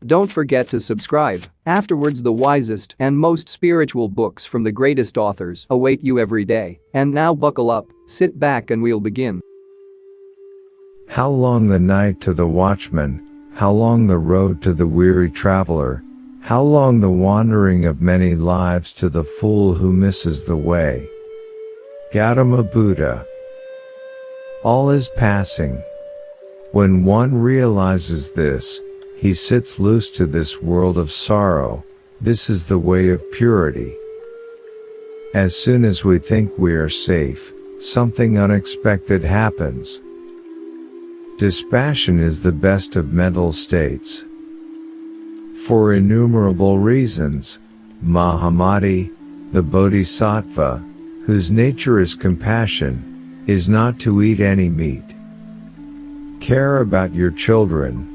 Don't forget to subscribe. Afterwards, the wisest and most spiritual books from the greatest authors await you every day. And now buckle up, sit back and we'll begin. How long the night to the watchman, how long the road to the weary traveler, how long the wandering of many lives to the fool who misses the way. Gautama Buddha. All is passing. When one realizes this, he sits loose to this world of sorrow. This is the way of purity. As soon as we think we are safe, something unexpected happens. Dispassion is the best of mental states. For innumerable reasons, Mahamati, the Bodhisattva, whose nature is compassion, is not to eat any meat. Care about your children.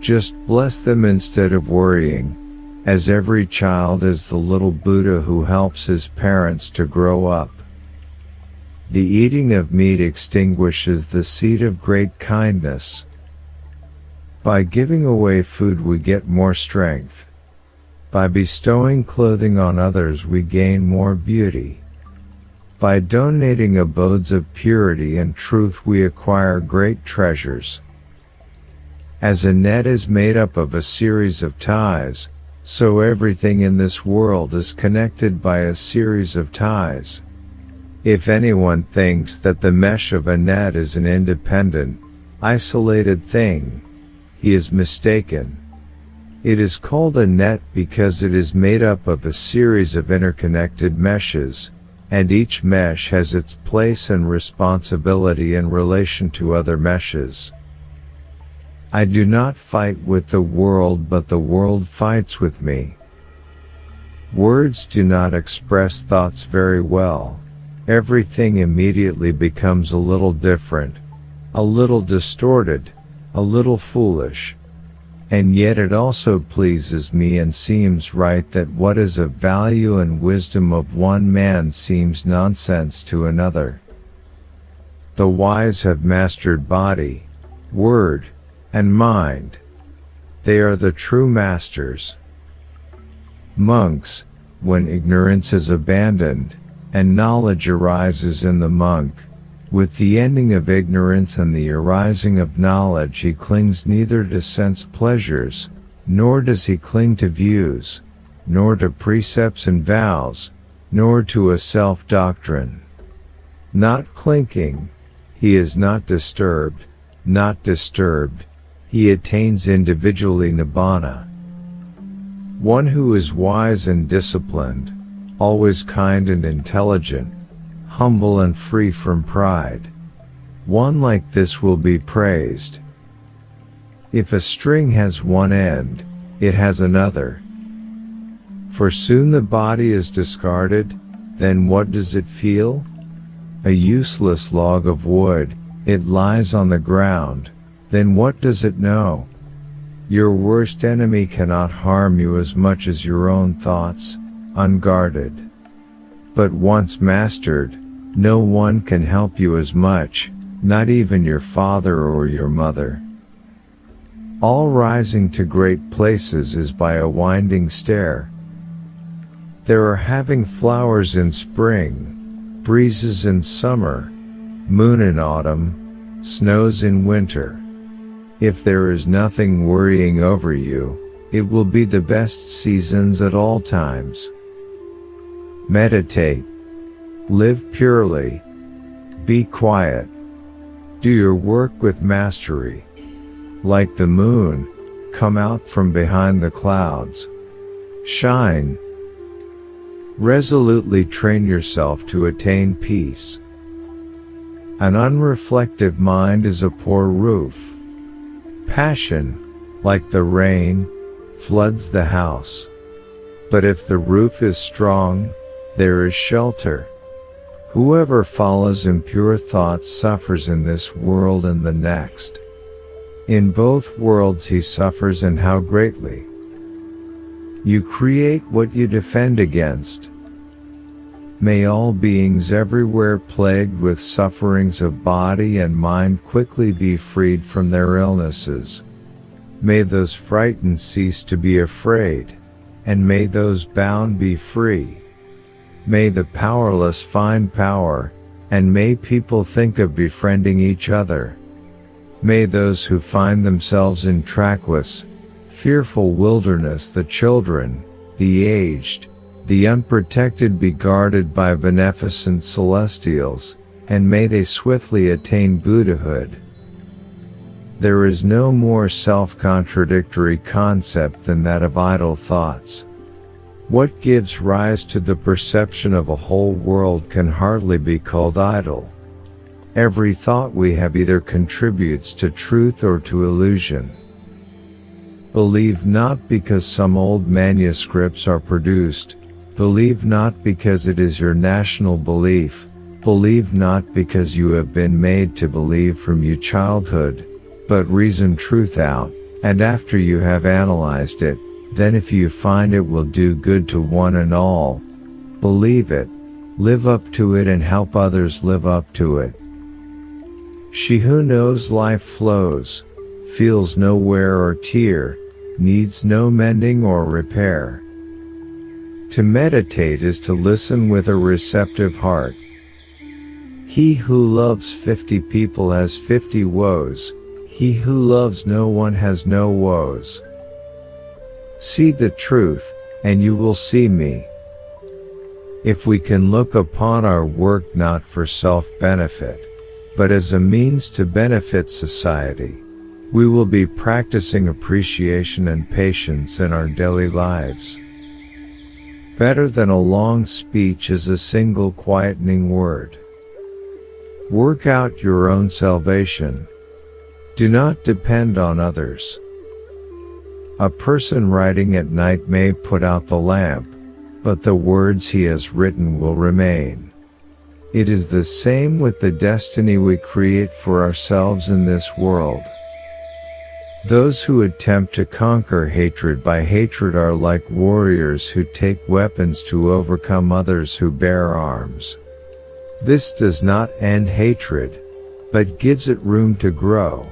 Just bless them instead of worrying, as every child is the little Buddha who helps his parents to grow up. The eating of meat extinguishes the seed of great kindness. By giving away food we get more strength. By bestowing clothing on others we gain more beauty. By donating abodes of purity and truth we acquire great treasures. As a net is made up of a series of ties, so everything in this world is connected by a series of ties. If anyone thinks that the mesh of a net is an independent, isolated thing, he is mistaken. It is called a net because it is made up of a series of interconnected meshes, and each mesh has its place and responsibility in relation to other meshes. I do not fight with the world, but the world fights with me. Words do not express thoughts very well. Everything immediately becomes a little different, a little distorted, a little foolish. And yet it also pleases me and seems right that what is of value and wisdom of one man seems nonsense to another. The wise have mastered body, word, and mind. They are the true masters. Monks, when ignorance is abandoned, and knowledge arises in the monk, with the ending of ignorance and the arising of knowledge he clings neither to sense pleasures, nor does he cling to views, nor to precepts and vows, nor to a self-doctrine. Not clinking, he is not disturbed, he attains individually nibbana. One who is wise and disciplined, always kind and intelligent, humble and free from pride. One like this will be praised. If a string has one end, it has another. For soon the body is discarded, then what does it feel? A useless log of wood, it lies on the ground, then what does it know? Your worst enemy cannot harm you as much as your own thoughts, unguarded. But once mastered, no one can help you as much, not even your father or your mother. All rising to great places is by a winding stair. There are having flowers in spring, breezes in summer, moon in autumn, snows in winter. If there is nothing worrying over you, it will be the best seasons at all times. Meditate. Live purely. Be quiet. Do your work with mastery. Like the moon, come out from behind the clouds. Shine. Resolutely train yourself to attain peace. An unreflective mind is a poor roof. Passion, like the rain, floods the house. But if the roof is strong, there is shelter. Whoever follows impure thoughts suffers in this world and the next. In both worlds he suffers, and how greatly. You create what you defend against. May all beings everywhere plagued with sufferings of body and mind quickly be freed from their illnesses. May those frightened cease to be afraid, and may those bound be free. May the powerless find power, and may people think of befriending each other. May those who find themselves in trackless, fearful wilderness, the children, the aged, the unprotected, be guarded by beneficent celestials, and may they swiftly attain Buddhahood. There is no more self-contradictory concept than that of idle thoughts. What gives rise to the perception of a whole world can hardly be called idle. Every thought we have either contributes to truth or to illusion. Believe not because some old manuscripts are produced, believe not because it is your national belief, believe not because you have been made to believe from your childhood, but reason truth out, and after you have analyzed it, then if you find it will do good to one and all, believe it, live up to it, and help others live up to it. She who knows life flows, feels no wear or tear, needs no mending or repair. To meditate is to listen with a receptive heart. He who loves 50 people has 50 woes, he who loves no one has no woes. See the truth, and you will see me. If we can look upon our work not for self-benefit, but as a means to benefit society, we will be practicing appreciation and patience in our daily lives. Better than a long speech is a single quietening word. Work out your own salvation. Do not depend on others. A person writing at night may put out the lamp, but the words he has written will remain. It is the same with the destiny we create for ourselves in this world. Those who attempt to conquer hatred by hatred are like warriors who take weapons to overcome others who bear arms. This does not end hatred, but gives it room to grow.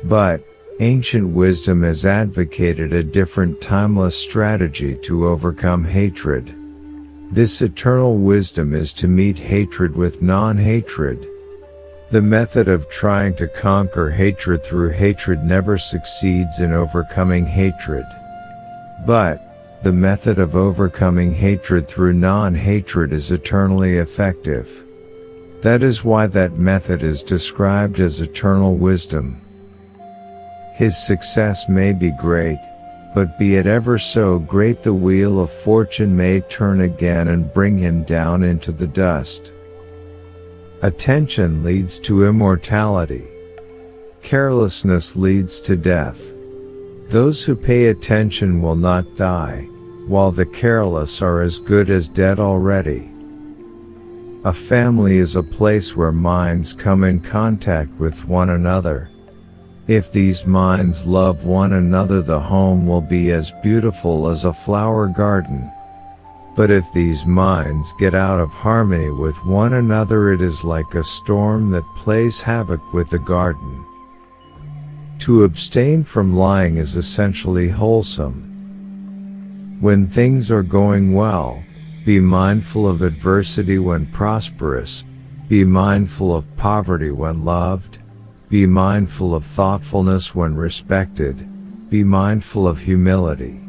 But ancient wisdom has advocated a different timeless strategy to overcome hatred. This eternal wisdom is to meet hatred with non-hatred. The method of trying to conquer hatred through hatred never succeeds in overcoming hatred. But the method of overcoming hatred through non-hatred is eternally effective. That is why that method is described as eternal wisdom. His success may be great, but be it ever so great, the wheel of fortune may turn again and bring him down into the dust. Attention leads to immortality. Carelessness leads to death. Those who pay attention will not die, while the careless are as good as dead already. A family is a place where minds come in contact with one another. If these minds love one another, the home will be as beautiful as a flower garden. But if these minds get out of harmony with one another, it is like a storm that plays havoc with the garden. To abstain from lying is essentially wholesome. When things are going well, be mindful of adversity when prosperous, be mindful of poverty when loved, be mindful of thoughtfulness when respected, be mindful of humility.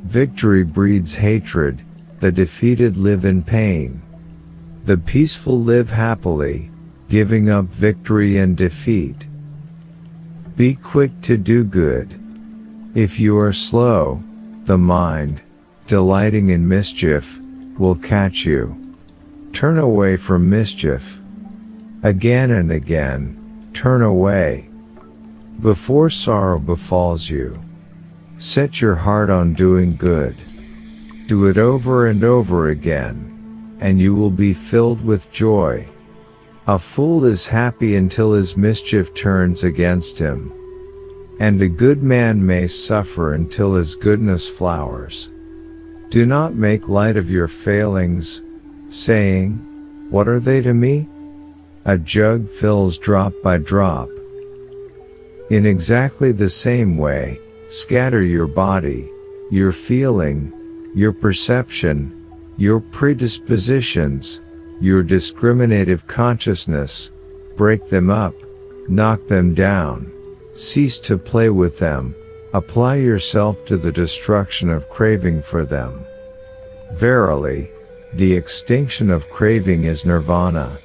Victory breeds hatred, the defeated live in pain. The peaceful live happily, giving up victory and defeat. Be quick to do good. If you are slow, the mind, delighting in mischief, will catch you. Turn away from mischief. Again and again, turn away. Before sorrow befalls you, set your heart on doing good. Do it over and over again, and you will be filled with joy. A fool is happy until his mischief turns against him, and a good man may suffer until his goodness flowers. Do not make light of your failings, saying, "What are they to me?" A jug fills drop by drop. In exactly the same way, scatter your body, your feeling, your perception, your predispositions, your discriminative consciousness, break them up, knock them down, cease to play with them, apply yourself to the destruction of craving for them. Verily, the extinction of craving is nirvana.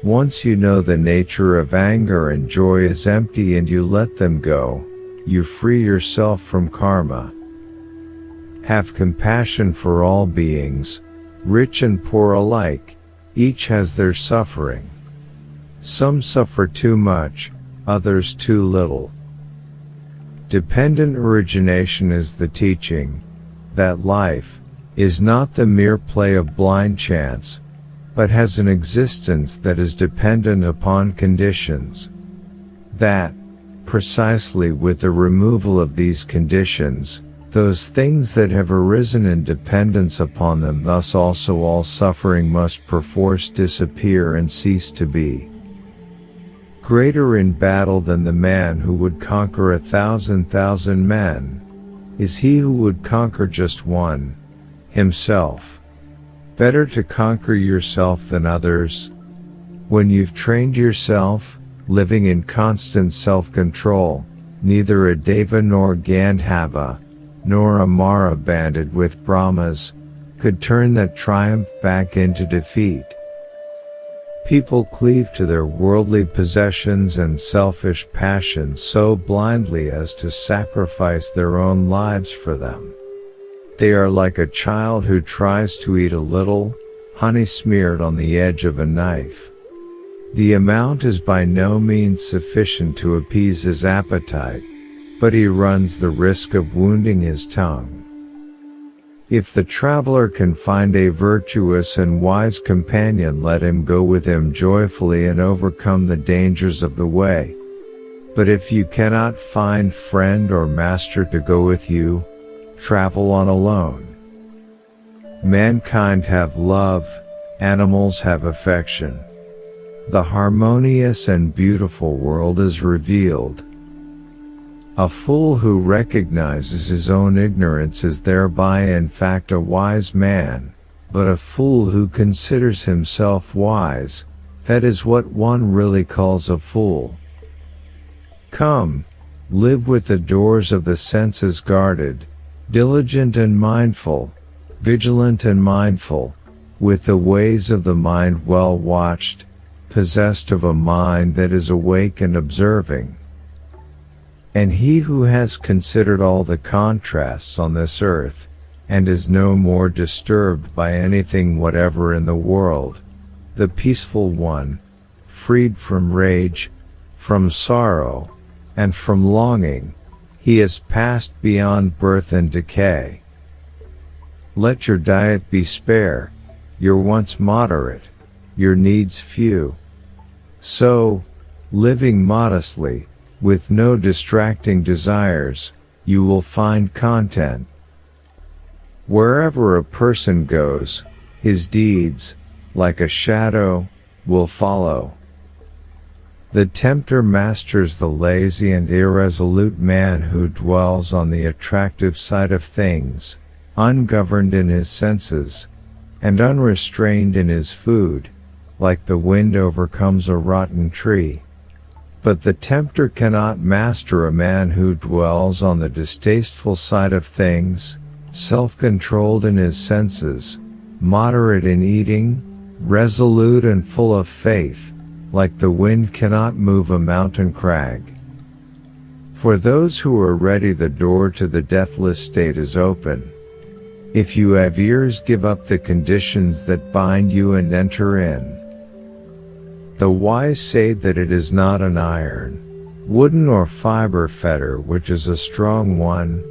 Once you know the nature of anger and joy is empty and you let them go, you free yourself from karma. Have compassion for all beings, rich and poor alike, each has their suffering. Some suffer too much, others too little. Dependent origination is the teaching that life is not the mere play of blind chance, but has an existence that is dependent upon conditions. That, precisely with the removal of these conditions, those things that have arisen in dependence upon them, thus also all suffering must perforce disappear and cease to be. Greater in battle than the man who would conquer 1,000,000 men is he who would conquer just one, himself. Better to conquer yourself than others. When you've trained yourself, living in constant self-control, neither a Deva nor Gandhava, nor a Mara banded with Brahmas, could turn that triumph back into defeat. People cleave to their worldly possessions and selfish passions so blindly as to sacrifice their own lives for them. They are like a child who tries to eat a little honey smeared on the edge of a knife. The amount is by no means sufficient to appease his appetite, but he runs the risk of wounding his tongue. If the traveler can find a virtuous and wise companion, let him go with him joyfully and overcome the dangers of the way. But if you cannot find friend or master to go with you, travel on alone. Mankind have love, animals have affection. The harmonious and beautiful world is revealed. A fool who recognizes his own ignorance is thereby in fact a wise man, but a fool who considers himself wise, that is what one really calls a fool. Come, live with the doors of the senses guarded, diligent and mindful, vigilant and mindful, with the ways of the mind well watched, possessed of a mind that is awake and observing. And he who has considered all the contrasts on this earth, and is no more disturbed by anything whatever in the world, the peaceful one, freed from rage, from sorrow, and from longing, he has passed beyond birth and decay. Let your diet be spare, your wants moderate, your needs few. So, living modestly, with no distracting desires, you will find content. Wherever a person goes, his deeds, like a shadow, will follow. The tempter masters the lazy and irresolute man who dwells on the attractive side of things, ungoverned in his senses, and unrestrained in his food, like the wind overcomes a rotten tree. But the tempter cannot master a man who dwells on the distasteful side of things, self-controlled in his senses, moderate in eating, resolute and full of faith, like the wind cannot move a mountain crag. For those who are ready, the door to the deathless state is open. If you have ears, give up the conditions that bind you and enter in. The wise say that it is not an iron, wooden or fiber fetter which is a strong one,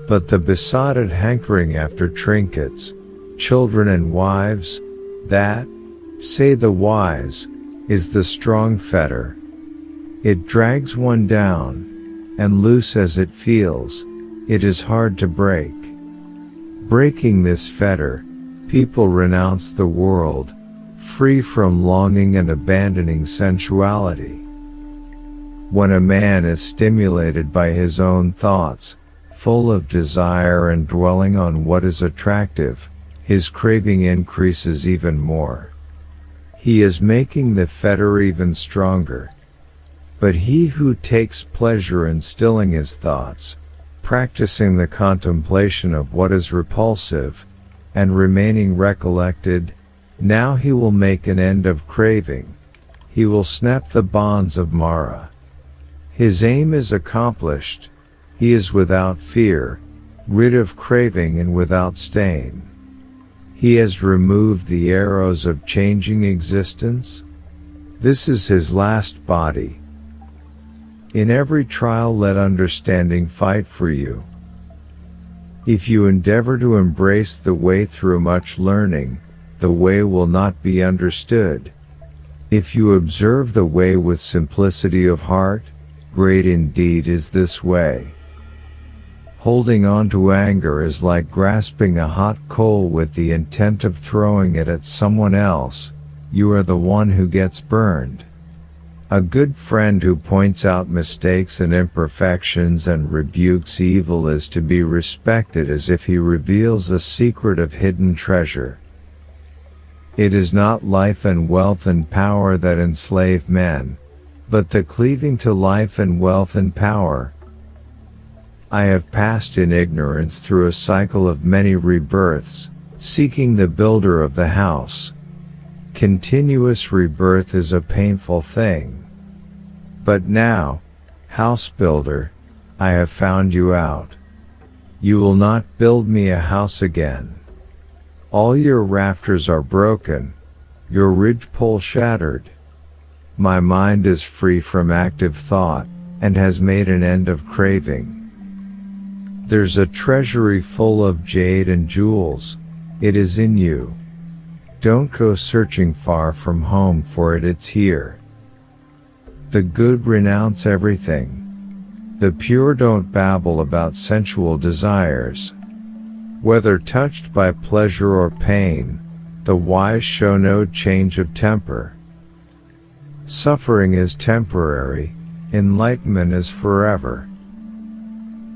but the besotted hankering after trinkets, children and wives, that, say the wise, is the strong fetter. It drags one down, and loose as it feels, it is hard to break. Breaking this fetter, people renounce the world, free from longing and abandoning sensuality. When a man is stimulated by his own thoughts, full of desire and dwelling on what is attractive, his craving increases even more. He is making the fetter even stronger. But he who takes pleasure in stilling his thoughts, practicing the contemplation of what is repulsive, and remaining recollected, now he will make an end of craving. He will snap the bonds of Mara. His aim is accomplished. He is without fear, rid of craving and without stain. He has removed the arrows of changing existence. This is his last body. In every trial let understanding fight for you. If you endeavor to embrace the way through much learning, the way will not be understood. If you observe the way with simplicity of heart, great indeed is this way. Holding on to anger is like grasping a hot coal with the intent of throwing it at someone else. You are the one who gets burned. A good friend who points out mistakes and imperfections and rebukes evil is to be respected as if he reveals a secret of hidden treasure. It is not life and wealth and power that enslave men, but the cleaving to life and wealth and power. I have passed in ignorance through a cycle of many rebirths, seeking the builder of the house. Continuous rebirth is a painful thing. But now, house builder, I have found you out. You will not build me a house again. All your rafters are broken, your ridgepole shattered. My mind is free from active thought, and has made an end of craving. There's a treasury full of jade and jewels. It is in you. Don't go searching far from home for it, it's here. The good renounce everything. The pure don't babble about sensual desires. Whether touched by pleasure or pain, the wise show no change of temper. Suffering is temporary, enlightenment is forever.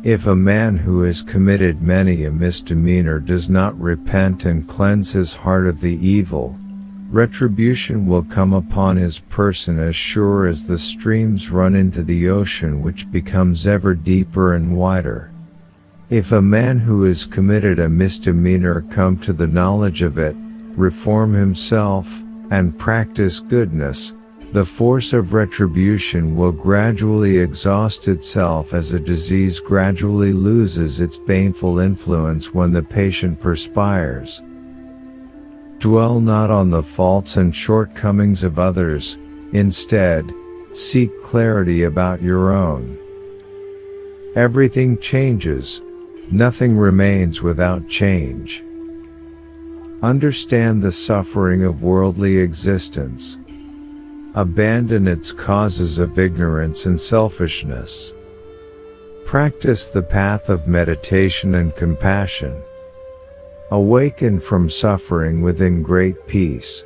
If a man who has committed many a misdemeanor does not repent and cleanse his heart of the evil, retribution will come upon his person as sure as the streams run into the ocean, which becomes ever deeper and wider. If a man who has committed a misdemeanor come to the knowledge of it, reform himself, and practice goodness, the force of retribution will gradually exhaust itself as a disease gradually loses its baneful influence when the patient perspires. Dwell not on the faults and shortcomings of others, instead, seek clarity about your own. Everything changes, nothing remains without change. Understand the suffering of worldly existence. Abandon its causes of ignorance and selfishness. Practice the path of meditation and compassion. Awaken from suffering within great peace.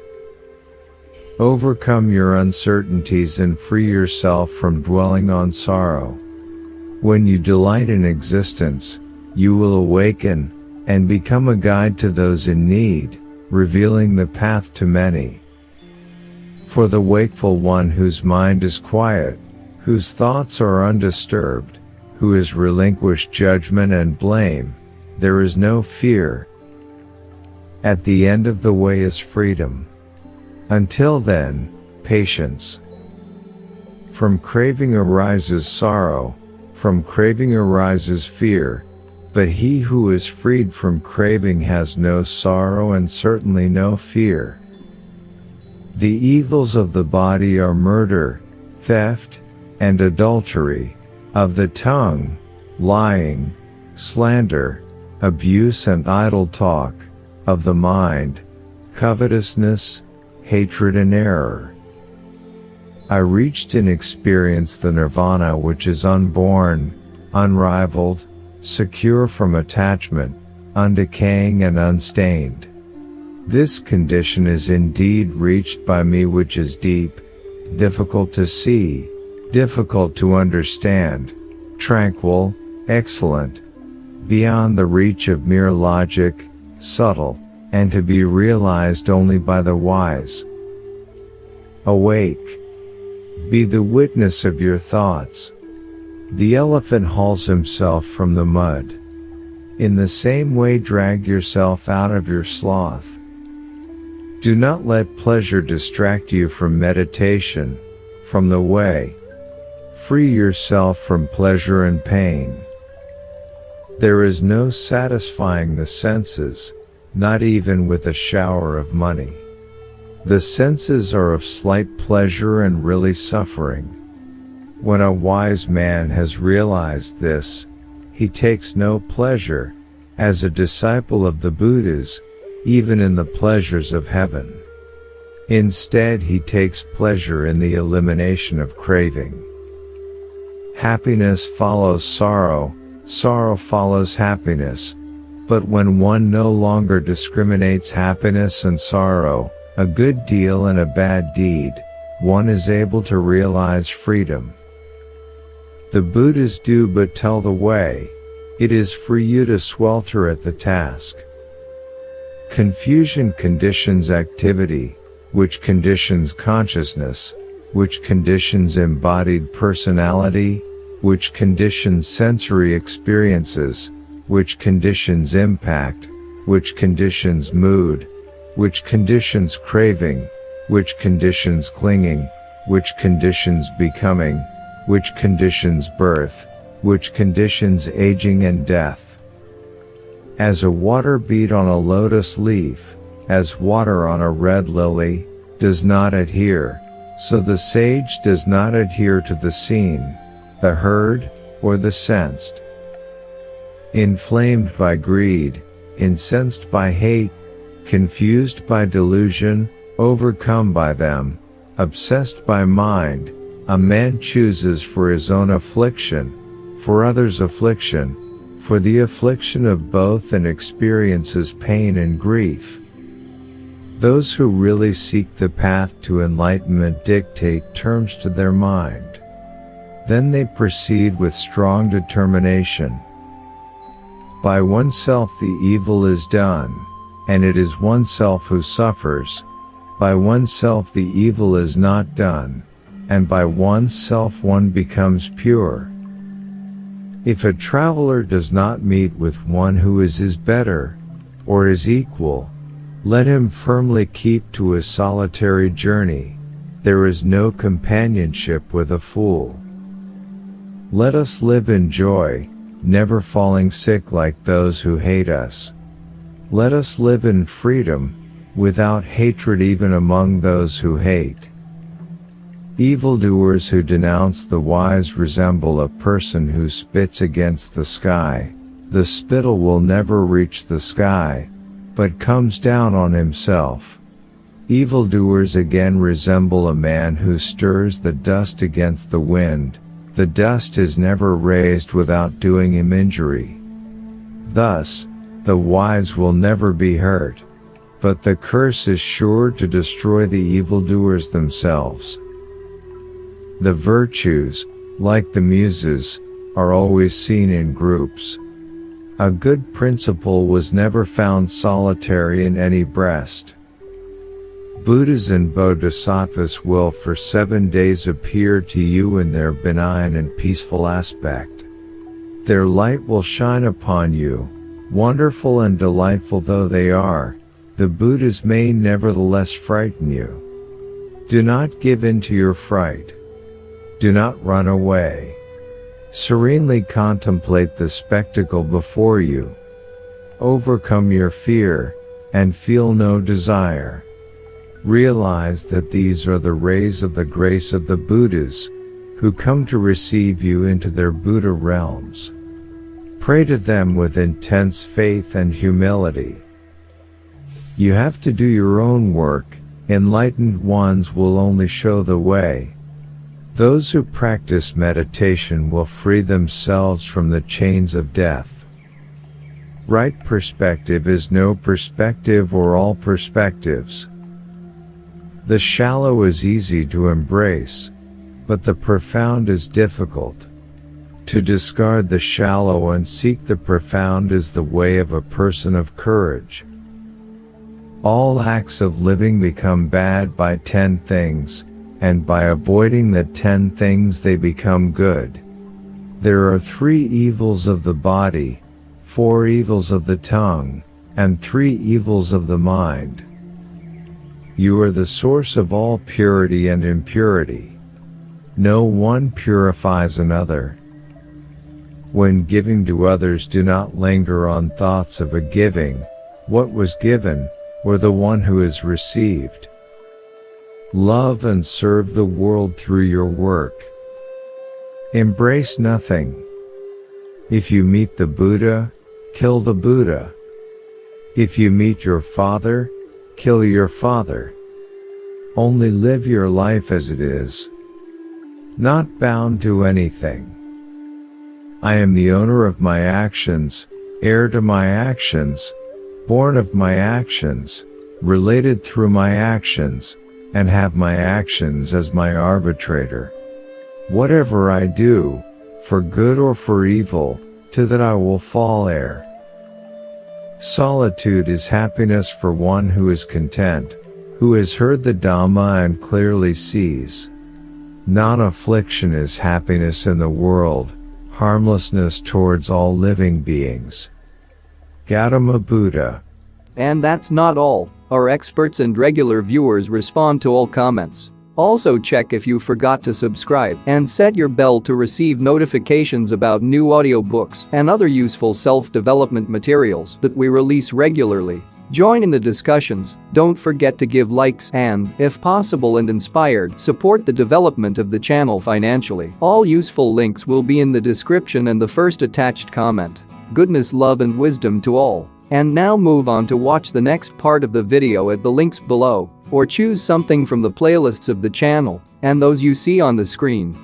Overcome your uncertainties and free yourself from dwelling on sorrow. When you delight in existence, you will awaken, and become a guide to those in need, revealing the path to many. For the wakeful one whose mind is quiet, whose thoughts are undisturbed, who has relinquished judgment and blame, there is no fear. At the end of the way is freedom. Until then, patience. From craving arises sorrow, from craving arises fear, but he who is freed from craving has no sorrow and certainly no fear. The evils of the body are murder, theft, and adultery, of the tongue, lying, slander, abuse and idle talk, of the mind, covetousness, hatred and error. I reached and experienced the nirvana which is unborn, unrivaled, secure from attachment, undecaying and unstained. This condition is indeed reached by me which is deep, difficult to see, difficult to understand, tranquil, excellent, beyond the reach of mere logic, subtle, and to be realized only by the wise. Awake. Be the witness of your thoughts. The elephant hauls himself from the mud. In the same way, drag yourself out of your sloth. Do not let pleasure distract you from meditation, from the way. Free yourself from pleasure and pain. There is no satisfying the senses, not even with a shower of money. The senses are of slight pleasure and really suffering. When a wise man has realized this, he takes no pleasure, as a disciple of the Buddhas, even in the pleasures of heaven. Instead, he takes pleasure in the elimination of craving. Happiness follows sorrow, sorrow follows happiness, but when one no longer discriminates happiness and sorrow, a good deal and a bad deed, one is able to realize freedom. The Buddhas do but tell the way. It is for you to swelter at the task. Confusion conditions activity, which conditions consciousness, which conditions embodied personality, which conditions sensory experiences, which conditions impact, which conditions mood, which conditions craving, which conditions clinging, which conditions becoming, which conditions birth, which conditions aging and death. As a water bead on a lotus leaf, as water on a red lily, does not adhere, so the sage does not adhere to the seen, the heard, or the sensed. Inflamed by greed, incensed by hate, confused by delusion, overcome by them, obsessed by mind, a man chooses for his own affliction, for others' affliction, for the affliction of both, and experiences pain and grief. Those who really seek the path to enlightenment dictate terms to their mind. Then they proceed with strong determination. By oneself the evil is done, and it is oneself who suffers. By oneself the evil is not done, and by oneself one becomes pure. If a traveler does not meet with one who is his better, or his equal, let him firmly keep to his solitary journey. There is no companionship with a fool. Let us live in joy, never falling sick like those who hate us. Let us live in freedom, without hatred even among those who hate. Evildoers who denounce the wise resemble a person who spits against the sky. The spittle will never reach the sky, but comes down on himself. Evildoers again resemble a man who stirs the dust against the wind. The dust is never raised without doing him injury. Thus, the wise will never be hurt, but the curse is sure to destroy the evildoers themselves. The virtues, like the muses, are always seen in groups. A good principle was never found solitary in any breast. Buddhas and Bodhisattvas will for 7 days appear to you in their benign and peaceful aspect. Their light will shine upon you. Wonderful and delightful though they are, the Buddhas may nevertheless frighten you. Do not give in to your fright. Do not run away. Serenely contemplate the spectacle before you. Overcome your fear, and feel no desire. Realize that these are the rays of the grace of the Buddhas, who come to receive you into their Buddha realms. Pray to them with intense faith and humility. You have to do your own work. Enlightened ones will only show the way. Those who practice meditation will free themselves from the chains of death. Right perspective is no perspective or all perspectives. The shallow is easy to embrace, but the profound is difficult. To discard the shallow and seek the profound is the way of a person of courage. All acts of living become bad by 10 things, and by avoiding the 10 things they become good. There are 3 evils of the body, 4 evils of the tongue, and 3 evils of the mind. You are the source of all purity and impurity. No one purifies another. When giving to others, do not linger on thoughts of a giving, what was given, or the one who has received. Love and serve the world through your work. Embrace nothing. If you meet the Buddha, kill the Buddha. If you meet your father, kill your father. Only live your life as it is, not bound to anything. I am the owner of my actions, heir to my actions, born of my actions, related through my actions, and have my actions as my arbitrator. Whatever I do, for good or for evil, to that I will fall heir. Solitude is happiness for one who is content, who has heard the Dhamma and clearly sees. Non-affliction is happiness in the world, harmlessness towards all living beings. Gautama Buddha. And that's not all. Our experts and regular viewers respond to all comments. Also check if you forgot to subscribe and set your bell to receive notifications about new audiobooks and other useful self-development materials that we release regularly. Join in the discussions, don't forget to give likes and, if possible and inspired, support the development of the channel financially. All useful links will be in the description and the first attached comment. Goodness, love and wisdom to all. And now move on to watch the next part of the video at the links below, or choose something from the playlists of the channel and those you see on the screen.